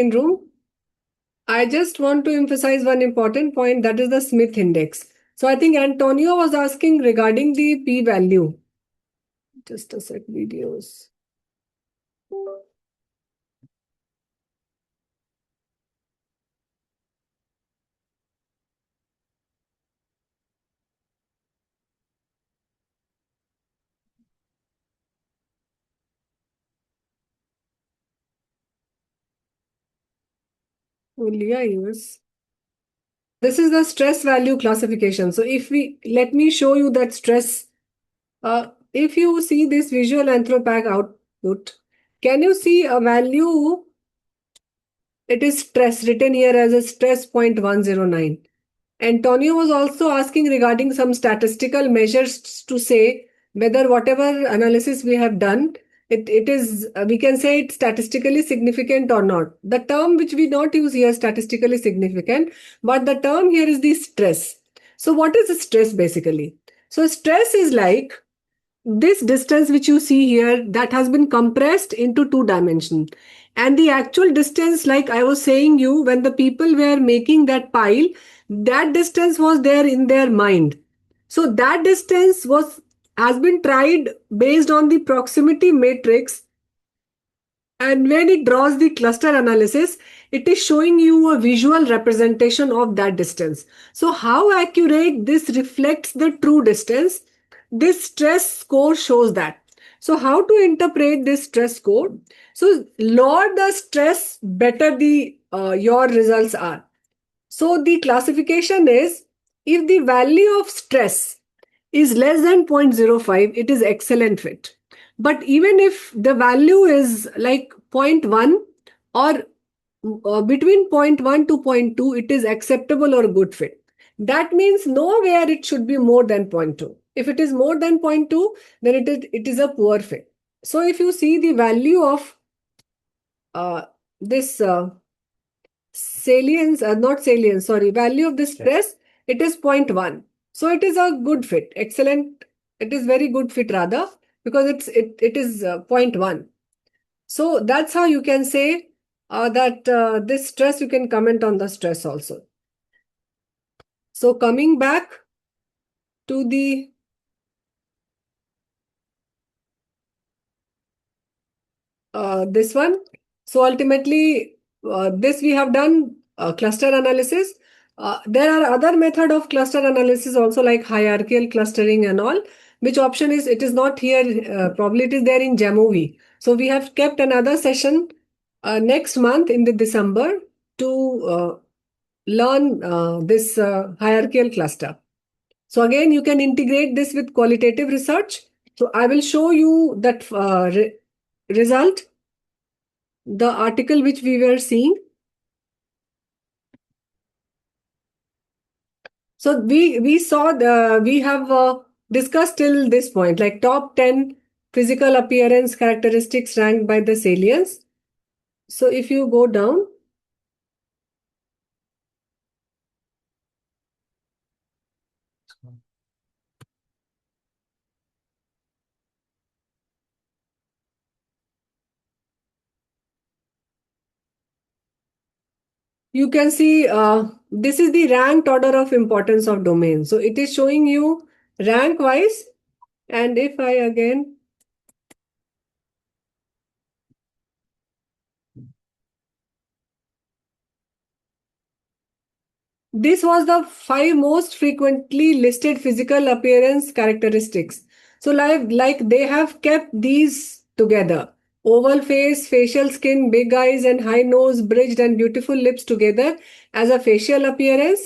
in room. I just want to emphasize one important point, that is the Smith index. So I think Antonio was asking regarding the p-value. Just a sec, videos. This is the stress value classification. So let me show you that stress. If you see this visual anthropac output, can you see a value? It is stress written here as a stress 0.109. Antonio was also asking regarding some statistical measures to say whether whatever analysis we have done, it is, we can say it's statistically significant or not. The term which we not use here, statistically significant, but the term here is the stress. So what is the stress basically? So stress is like this distance which you see here that has been compressed into 2 dimensions, and the actual distance, like I was saying you, when the people were making that pile, that distance was there in their mind. So that distance has been tried based on the proximity matrix, and when it draws the cluster analysis, it is showing you a visual representation of that distance. So how accurate this reflects the true distance, this stress score shows that. So how to interpret this stress score? So lower the stress, better the your results are. So the classification is, if the value of stress is less than 0.05, it is excellent fit. But even if the value is like zero point 0.1 or between zero point 0.1 to zero point 0.2, it is acceptable or good fit. That means nowhere it should be more than 0.2. If it is more than 0.2, then it is a poor fit. So if you see the value of this salience, not salience, sorry, value of this stress, it is 0.1. So it is a good fit, excellent. It is very good fit rather, because it is 0.1. So that's how you can say that this stress, you can comment on the stress also. So coming back to the this one. So ultimately, this we have done cluster analysis. There are other method of cluster analysis also, like hierarchical clustering and all, which option is, it is not here, probably it is there in Jamovi. So we have kept another session next month in the December to learn this hierarchical cluster. So again, you can integrate this with qualitative research. So I will show you that result, the article which we were seeing. So we saw we have discussed till this point, like top 10 physical appearance characteristics ranked by the salience. So if you go down, you can see this is the ranked order of importance of domain. So it is showing you rank wise. And if I again, this was the 5 most frequently listed physical appearance characteristics. So like they have kept these together. Oval face, facial skin, big eyes and high nose, bridged and beautiful lips together as a facial appearance.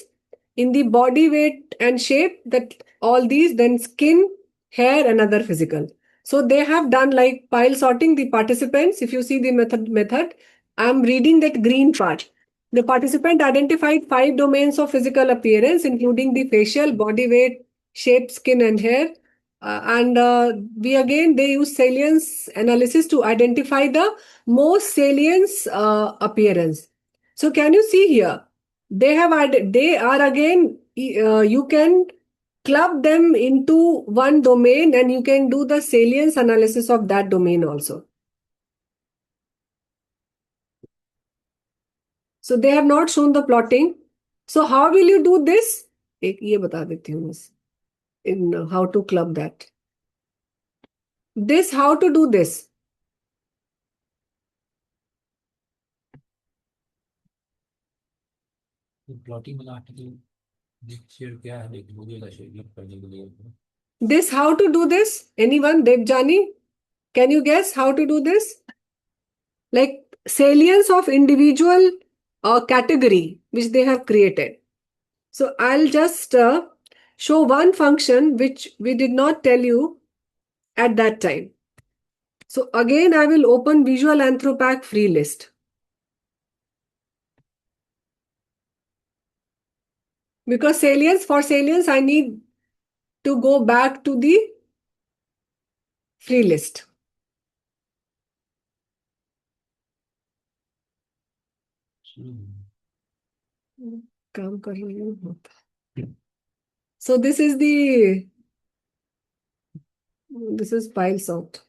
In the body weight and shape, that all these, then skin, hair and other physical. So they have done like pile sorting the participants. If you see the method, I'm reading that green part. The participant identified 5 domains of physical appearance, including the facial, body weight, shape, skin, and hair. They use salience analysis to identify the most salience appearance. So can you see here? They are again, you can club them into one domain and you can do the salience analysis of that domain also. So they have not shown the plotting. So how will you do this? एक ये बता देती हूँ बस. In how to club that. This, how to do this? Plotting वाला article share क्या है, देख लीजिएगा शेयर करने के लिए. This, how to do this? Anyone? Devjani? Can you guess how to do this? Like salience of individual category which they have created. So I'll just show one function which we did not tell you at that time. So again, I will open Visual Anthropack free list. Because for salience, I need to go back to the free list. काम कर रही हूँ. So this is pile sort.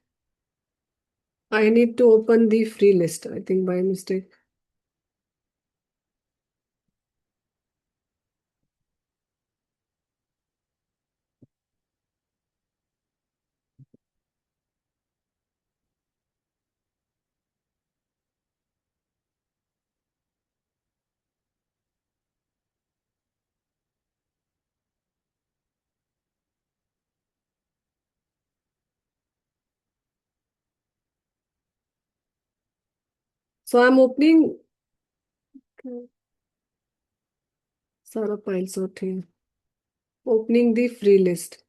I need to open the free list, I think by mistake. So I'm opening Sara pile sort here. Opening the free list.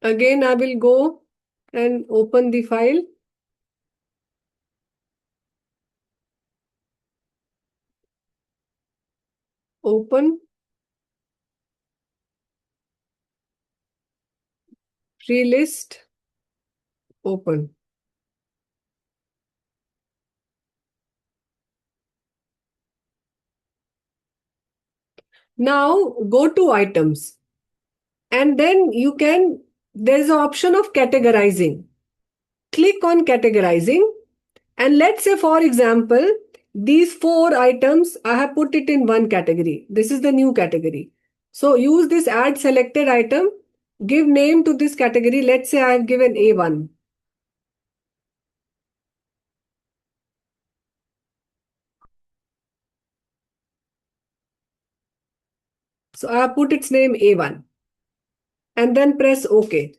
Again, I will go and open the file. Open. Free list. Open. Now go to items. And then there's an option of categorizing. Click on categorizing. And let's say, for example, these 4 items, I have put it in one category. This is the new category. So use this add selected item, give name to this category. Let's say I have given A1. So I have put its name A1 and then press OK.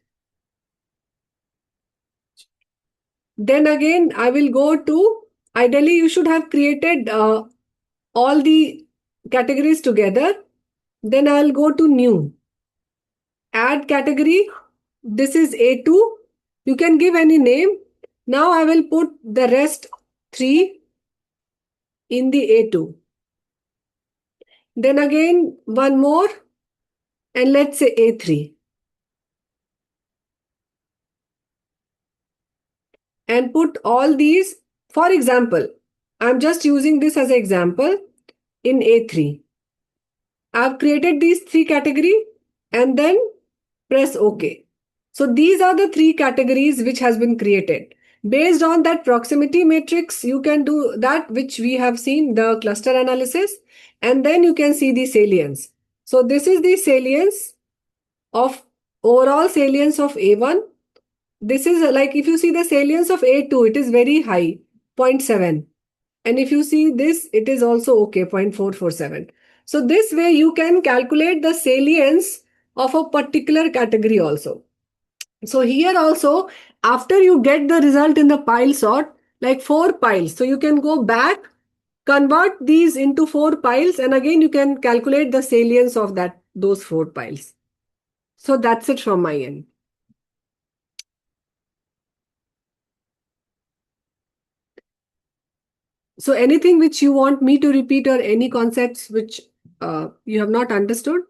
Then again, I will go to, ideally you should have created all the categories together. Then I'll go to new. Add category. This is A2. You can give any name. Now I will put the rest 3 in the A2. Then again, one more. And let's say A3. And put all these. For example, I'm just using this as an example in A3. I've created these 3 categories and then press OK. So these are the 3 categories which has been created. Based on that proximity matrix, you can do that which we have seen, the cluster analysis, and then you can see the salience. So this is the salience of overall salience of A1. This is like if you see the salience of A2, it is very high, 0.7. And if you see this, it is also okay, 0.447. So this way you can calculate the salience of a particular category also. So here also, after you get the result in the pile sort, like 4 piles, so you can go back, convert these into 4 piles, and again you can calculate the salience of those 4 piles. So that's it from my end. So anything which you want me to repeat or any concepts which you have not understood?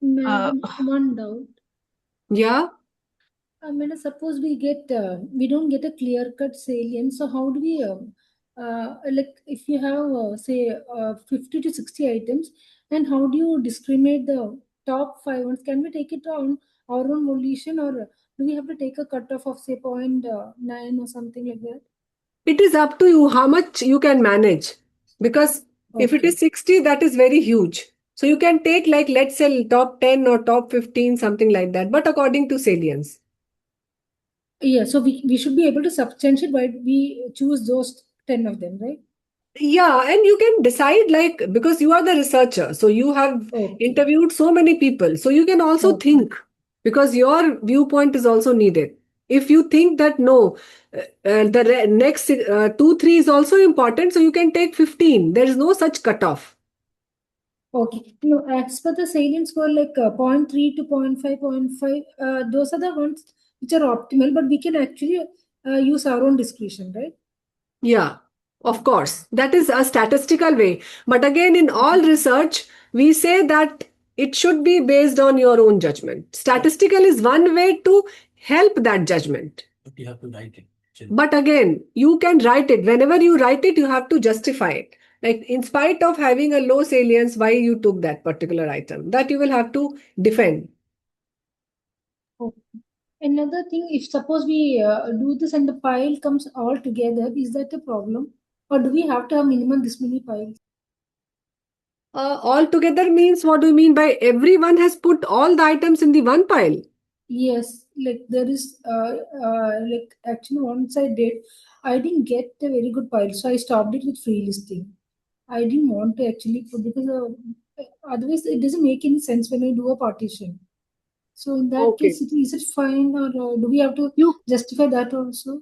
Madam, one doubt. Yeah. Madam, suppose we don't get a clear-cut salience. So how do we like if you have say 50 to 60 items, and how do you discriminate the top 5 ones, can we take it on our own volition, or do we have to take a cutoff of say 0.9 or something like that? It is up to you how much you can manage. Because if it Okay. is 60, that is very huge. So you can take, like, let's say top 10 or top 15, something like that, but according to salience. Yeah, so we should be able to substantiate why we choose those 10 of them, right? Yeah, and you can decide, like, because you are the researcher, so you have Okay. interviewed so many people, so you can also Okay. think, because your viewpoint is also needed. If you think that no, the next 2, 3 is also important, so you can take 15. There is no such cutoff. Okay. No, as per the salient score, like 0.3 to 0.5, 0.5, those are the ones which are optimal, but we can actually use our own discretion, right? Yeah, of course. That is a statistical way. But again, in all research, we say that it should be based on your own judgment. Statistical is one way to help that judgment. But you have to write it. But again, you can write it. Whenever you write it, you have to justify it. Like, in spite of having a low salience, why you took that particular item, that you will have to defend. Okay. Another thing, if suppose we do this and the pile comes all together, is that a problem? Or do we have to have minimum this many piles? All together means, what do you mean by everyone has put all the items in the one pile? Yes, like there is like actually once I didn't get a very good pile, so I stopped it with free listing. I didn't want to actually put because otherwise it doesn't make any sense when I do a partition. So in that Okay. case, is it fine, or do we have to You justify that also?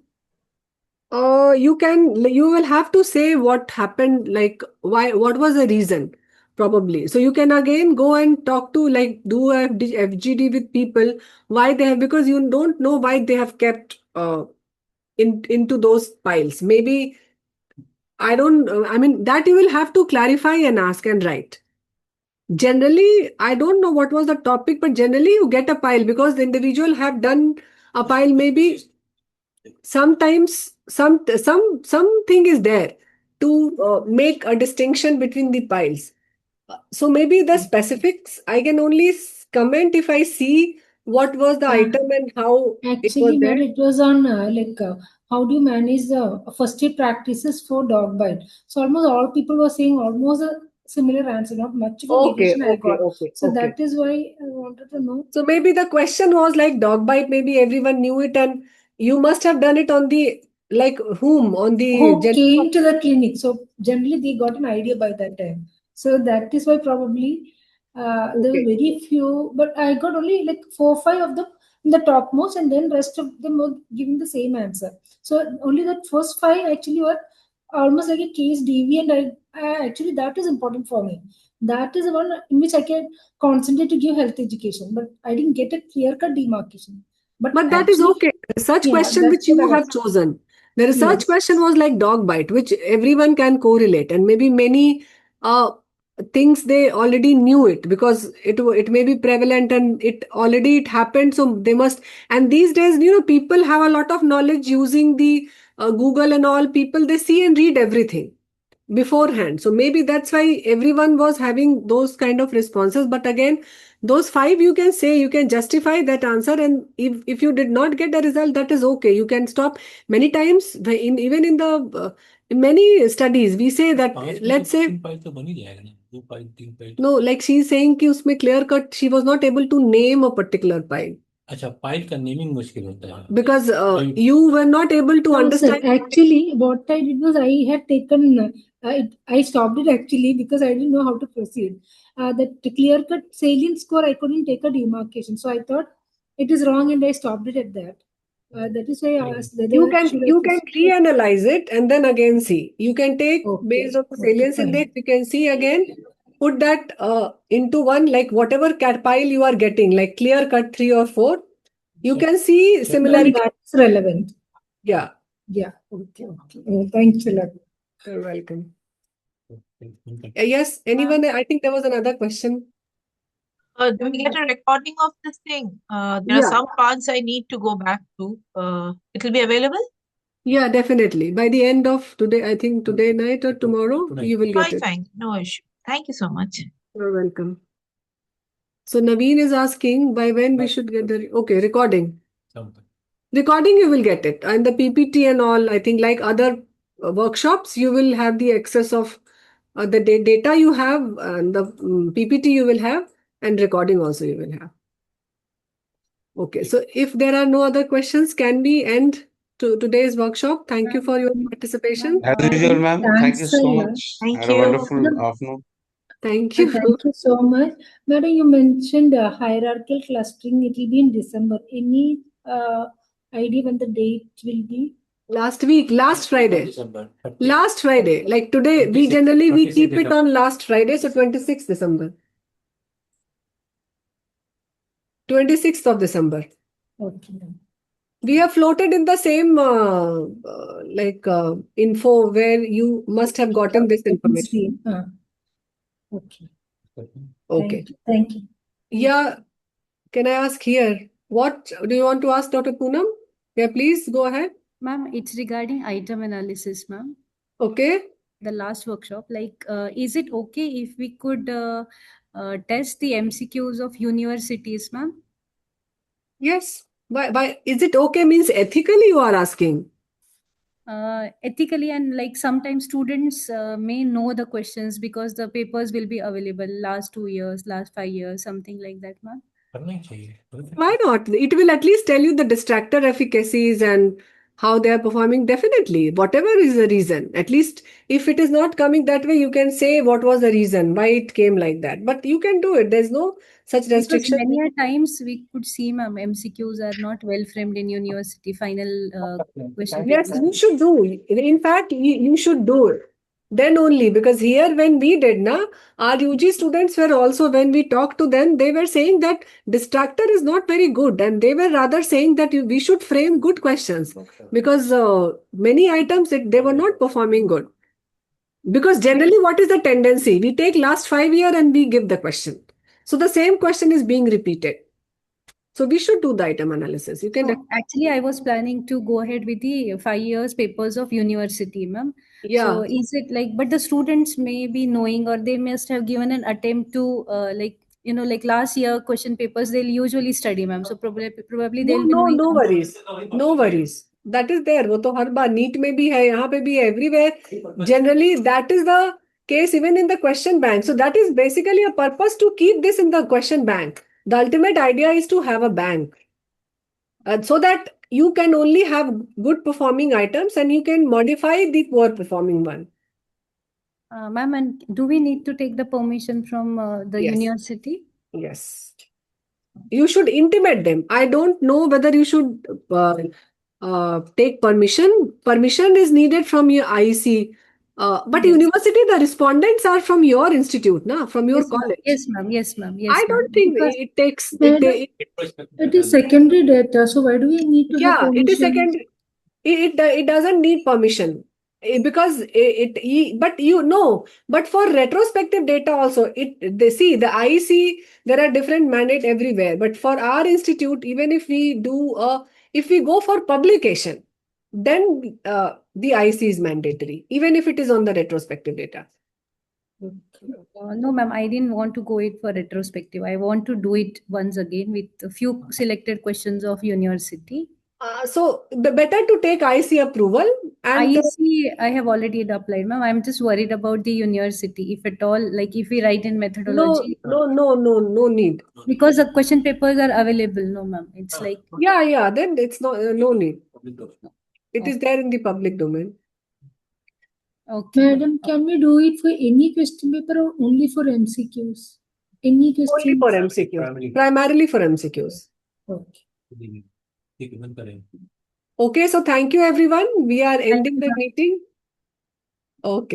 you will have to say what happened, like, why, what was the reason, probably. So you can again go and talk to, like, do a FGD with people, why they have, because you don't know why they have kept into those piles. Maybe, I don't, I mean, that you will have to clarify and ask and write. Generally, I don't know what was the topic, but generally you get a pile because the individual have done a pile. Maybe sometimes something is there to make a distinction between the piles. So maybe the specifics I can only comment if I see what was the Uh, item and how it was Actually, there. ma'am, it was on how do you manage the first aid practices for dog bite? So almost all people were saying almost a similar answer, not much of a Okay, variation I okay, got. okay, So okay. that is why I wanted to know So maybe the question was like dog bite, maybe everyone knew it, and you must have done it on the, like, whom? On the who came to the clinic. So generally, they got an idea by that time. So that is why probably there were Okay. very few, but I got only like 4 5 of them in the topmost, and then rest of them were giving the same answer. So only the first 5 actually were almost like a case deviant. I actually that is important for me. That is the one in which I can concentrate to give health education, but I didn't get a clear cut demarcation. But But that is actually, okay. The research yeah, question that's which what I you have was. chosen, the research Yes. question was like dog bite, which everyone can correlate, and maybe many uh, things they already knew it because it may be prevalent and it happened, so they must. And these days, people have a lot of knowledge using the Google and all. People, they see and read everything beforehand, so maybe that's why everyone was having those kind of responses. But again, those 5, you can say, you can justify that answer, and if you did not get the result, that is okay, you can stop. Many times, even in the in many studies, we say that, पांच में let's तो say, 3 pile तो बन ही जाएगा ना, 2 pile 3 pile. no, like she's saying कि उसमें clear cut, she was not able to name a particular pile अच्छा, पाइल का नेमिंग मुश्किल होता है. because So you you were not able to No, sir. understand. Actually, what I did was I had taken, I stopped it actually because I didn't know how to proceed. The clear cut salient score, I couldn't take a demarcation. So I thought it is wrong and I stopped it at that. That is why I asked You whether can should I you can proceed. reanalyze it and then again see. You can take based Okay, on the okay, salience fine. index. You can see again, put that into one, like whatever cat pile you are getting, like clear cut 3 or 4. You So- can see so- No, similarity. that's relevant. Yeah, Yeah, okay, okay. Thanks a lot. you're welcome. Okay. Yes, anyone? I think there was another question. Do we get a recording of this thing? There are Yeah. some parts I need to go back to. It will be available? Yeah, definitely. By the end of today, I think today night or tomorrow, Tonight. you will get Fine, it. fine. No issue. Thank you so much. You're welcome. So Naveen is asking by when we should get the recording. Something. Recording, you will get it. And the PPT and all, I think like other workshops, you will have the access of the data you have, and the PPT you will have, and recording also you will have. Okay, so if there are no other questions, can we end today's workshop? Thank you for your participation. As usual, ma'am. Thank you Thanks, so Saya. much. Thank Had a you. wonderful afternoon. Thank you. Thank you so much. Madam, you mentioned hierarchical clustering. It will be in December. Any idea when the date will be? Last week, last Friday. December 30. Last Friday. Like today, we 26th generally we 26th keep it December. on last Friday, so 26th December. 26th of December. Okay. We have floated in the same info where you must have gotten this information. Okay. Okay. Thank you. Yeah. Can I ask here? What do you want to ask, Dr. Poonam? Yeah, please go ahead. Ma'am, it's regarding item analysis, ma'am. Okay. The last workshop, is it okay if we could test the MCQs of universities, ma'am? Yes. Why is it okay means ethically you are asking? Ethically, and like sometimes students may know the questions because the papers will be available last 2 years, last 5 years, something like that, ma'am. करना ही चाहिए. Why not? It will at least tell you the distractor efficacies and how they are performing. Definitely, whatever is the reason. At least if it is not coming that way, you can say what was the reason, why it came like that. But you can do it. There's no such Because restriction. many a times we could see, ma'am, MCQs are not well framed in university final question Yes, papers. you should do. In fact, you should do it. Then only, because here when we did, our UG students were also, when we talked to them, they were saying that distractor is not very good. And they were rather saying that we should frame good questions. Because many items, they were not performing good. Because generally, what is the tendency? We take last 5 years and we give the question. So the same question is being repeated. So we should do the item analysis. You can. So actually, I was planning to go ahead with the 5 years papers of university, ma'am. Yeah. So is it but the students may be knowing, or they must have given an attempt to last year question papers they'll usually study, ma'am. So probably they'll be knowing. No worries. No worries. That is there. वो तो हर बार NEET में भी है, यहाँ पे भी है, everywhere. Generally, that is the case even in the question bank. So that is basically a purpose to keep this in the question bank. The ultimate idea is to have a bank. So that you can only have good performing items and you can modify the poor performing one. Ma'am, and do we need to take the permission from the Yes. university? Yes. You should intimate them. I don't know whether you should take permission. Permission is needed from your IEC. But Yes. university, the respondents are from your institute, from your Yes, ma'am. college. Yes, ma'am. Yes, ma'am. Yes, I ma'am. don't think Because it takes. Madam, it is secondary data, so why do we need to have Yeah, permission? it is secondary. It doesn't need permission. Because but for retrospective data also, they see the IEC, there are different mandate everywhere. But for our institute, even if we if we go for publication, then the IEC is mandatory, even if it is on the retrospective data. No, ma'am, I didn't want to go it for retrospective. I want to do it once again with a few selected questions of university. So the better to take IEC approval and IEC, I have already applied, ma'am. I'm just worried about the university. If at all, if we write in methodology. no need. Because the question papers are available, no, ma'am. It's like. Yeah, then it's no need. It is there in the public domain. Okay. Madam, can we do it for any question paper or only for MCQs? Any question? Only for MCQs. Primarily for MCQs. Okay. Okay, so thank you everyone. We are ending the meeting. Okay.